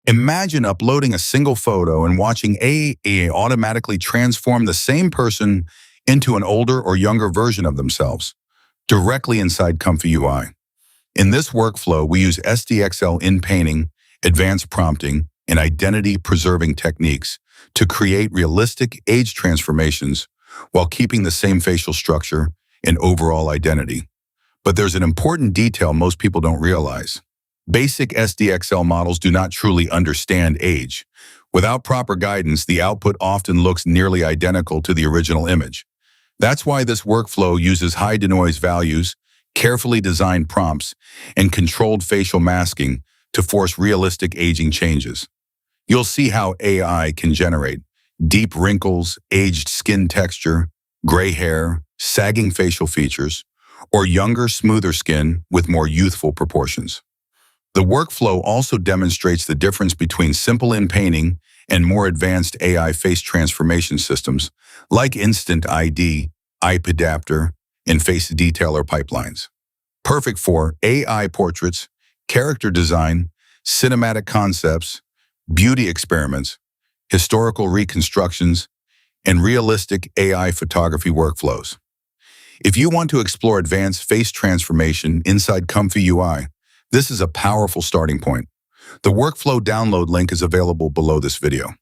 Imagine uploading a single photo and watching AI automatically transform the same person into an older or younger version of themselves, directly inside ComfyUI. In this workflow, we use SDXL Inpainting, advanced prompting, and identity-preserving techniques to create realistic age transformations while keeping the same facial structure and overall identity. But there's an important detail most people don't realize. Basic SDXL models do not truly understand age. Without proper guidance, the output often looks nearly identical to the original image. That's why this workflow uses high denoise values, carefully designed prompts, and controlled facial masking to force realistic aging changes. You'll see how AI can generate deep wrinkles, aged skin texture, gray hair, sagging facial features, or younger, smoother skin with more youthful proportions. The workflow also demonstrates the difference between simple inpainting and more advanced AI face transformation systems like Instant ID, IP Adapter, and Face Detailer pipelines. Perfect for AI portraits, character design, cinematic concepts, beauty experiments, historical reconstructions, and realistic AI photography workflows. If you want to explore advanced face transformation inside ComfyUI, this is a powerful starting point. The workflow download link is available below this video.